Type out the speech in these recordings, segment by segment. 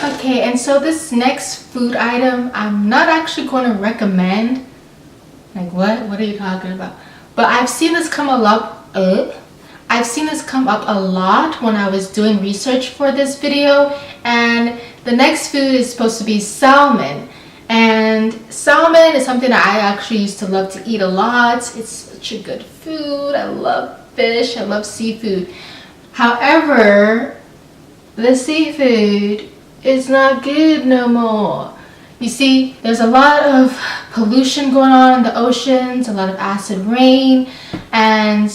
Okay, and so this next food item, I'm not actually going to recommend. Like what? What are you talking about? But I've seen this come up. I've seen this come up a lot when I was doing research for this video. And the next food is supposed to be salmon. And salmon is something that I actually used to love to eat a lot. It's such a good food. I love fish. I love seafood. However, the seafood is not good no more. You see, there's a lot of pollution going on in the oceans, a lot of acid rain, and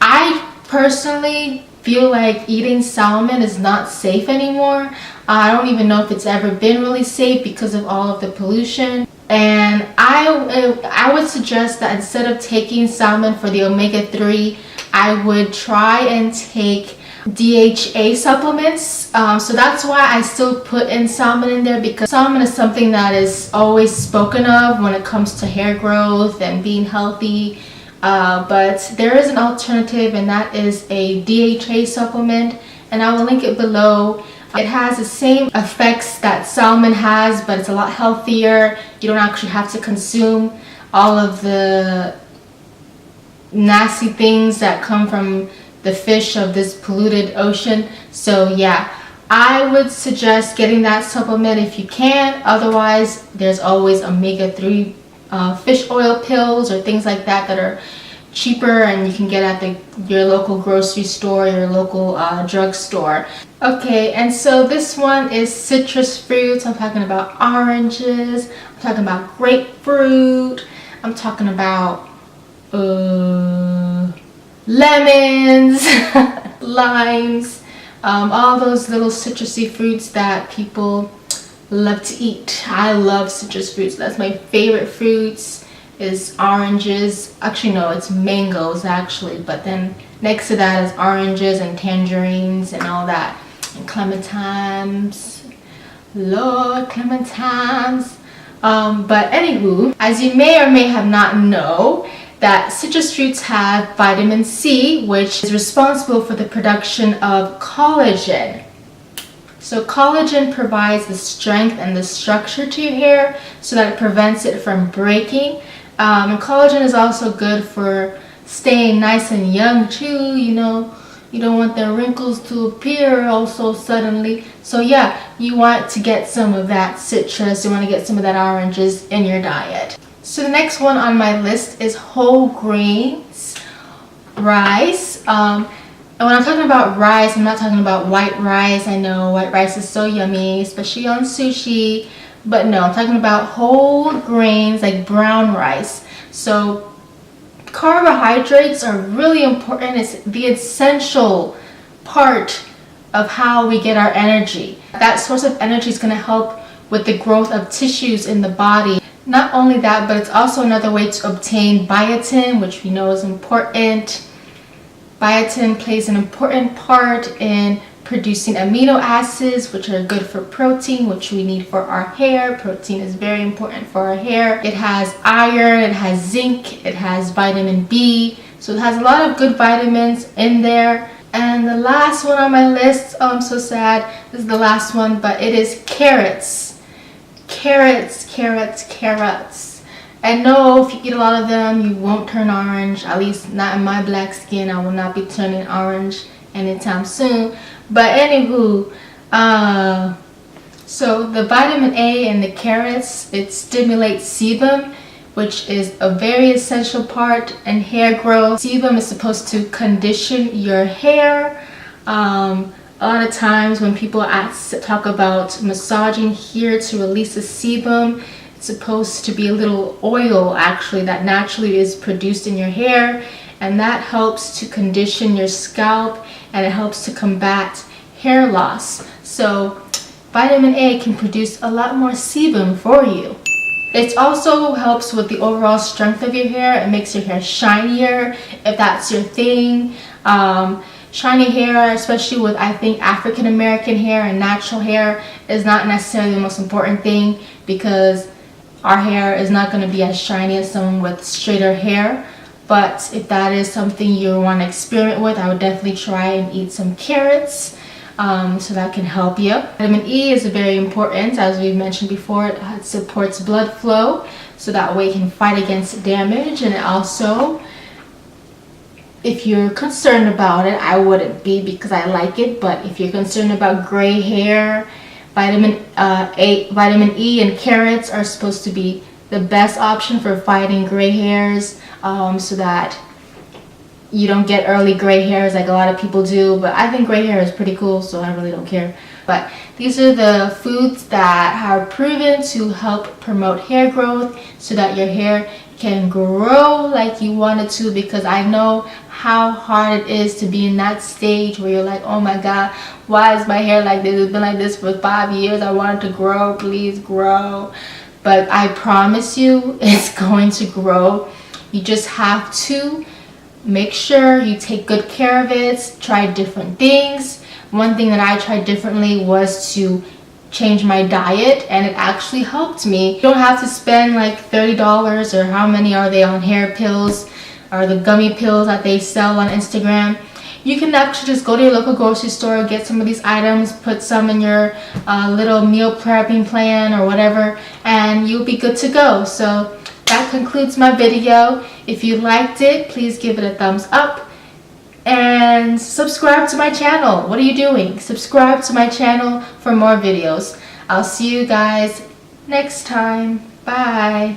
I personally feel like eating salmon is not safe anymore. I don't even know if it's ever been really safe because of all of the pollution. And I would suggest that instead of taking salmon for the omega-3, I would try and take DHA supplements. So that's why I still put in salmon in there, because salmon is something that is always spoken of when it comes to hair growth and being healthy. But there is an alternative, and that is a DHA supplement, and I will link it below. It has the same effects that salmon has, but it's a lot healthier. You don't actually have to consume all of the nasty things that come from the fish of this polluted ocean. So yeah, I would suggest getting that supplement if you can. Otherwise, there's always omega-3 fish oil pills or things like that that are cheaper and you can get at your local grocery store, your local drugstore. Okay, and so this one is citrus fruits. I'm talking about oranges, I'm talking about grapefruit, I'm talking about lemons, limes, all those little citrusy fruits that people love to eat. I love citrus fruits. That's my favorite fruits, is oranges. Actually no, it's mangoes actually, but then next to that is oranges and tangerines and all that, and clementines. Lord, clementines. But anywho, as you may or may have not know, that citrus fruits have vitamin C, which is responsible for the production of collagen. So collagen provides the strength and the structure to your hair so that it prevents it from breaking. And collagen is also good for staying nice and young too. You know, you don't want the wrinkles to appear also suddenly. So yeah, you want to get some of that citrus, you want to get some of that oranges in your diet. So the next one on my list is whole grains rice. And when I'm talking about rice, I'm not talking about white rice. I know white rice is so yummy, especially on sushi. But no, I'm talking about whole grains like brown rice. So carbohydrates are really important. It's the essential part of how we get our energy. That source of energy is going to help with the growth of tissues in the body. Not only that, but it's also another way to obtain biotin, which we know is important. Biotin plays an important part in producing amino acids, which are good for protein, which we need for our hair. Protein is very important for our hair. It has iron, it has zinc, it has vitamin B. So it has a lot of good vitamins in there. And the last one on my list, oh, I'm so sad, this is the last one, but it is carrots. Carrots. And no, if you eat a lot of them, you won't turn orange. At least not in my black skin. I will not be turning orange anytime soon. But anywho, so the vitamin A in the carrots, it stimulates sebum, which is a very essential part in hair growth. Sebum is supposed to condition your hair. A lot of times when people talk about massaging here to release the sebum, it's supposed to be a little oil actually that naturally is produced in your hair, and that helps to condition your scalp and it helps to combat hair loss. So vitamin A can produce a lot more sebum for you. It also helps with the overall strength of your hair. It makes your hair shinier if that's your thing. Shiny hair, especially with, I think, African American hair and natural hair, is not necessarily the most important thing, because our hair is not going to be as shiny as someone with straighter hair. But if that is something you want to experiment with, I would definitely try and eat some carrots. so that can help you. Vitamin E is very important, as we've mentioned before. It supports blood flow, so that way it can fight against damage. And it also, if you're concerned about it, I wouldn't be because I like it, but if you're concerned about gray hair, vitamin E and carrots are supposed to be the best option for fighting gray hairs, so that you don't get early gray hairs like a lot of people do. But I think gray hair is pretty cool, so I really don't care. But these are the foods that are proven to help promote hair growth so that your hair can grow like you want it to, because I know how hard it is to be in that stage where you're like, oh my god, why is my hair like this? It's been like this for 5 years. I want it to grow. Please grow. But I promise you it's going to grow. You just have to make sure you take good care of it. Try different things. One thing that I tried differently was to change my diet, and it actually helped me. You don't have to spend like $30, or how many are they on hair pills or the gummy pills that they sell on Instagram. You can actually just go to your local grocery store, get some of these items, put some in your little meal prepping plan or whatever, and you'll be good to go. So that concludes my video. If you liked it, please give it a thumbs up and subscribe to my channel. What are you doing? Subscribe to my channel for more videos. I'll see you guys next time. Bye.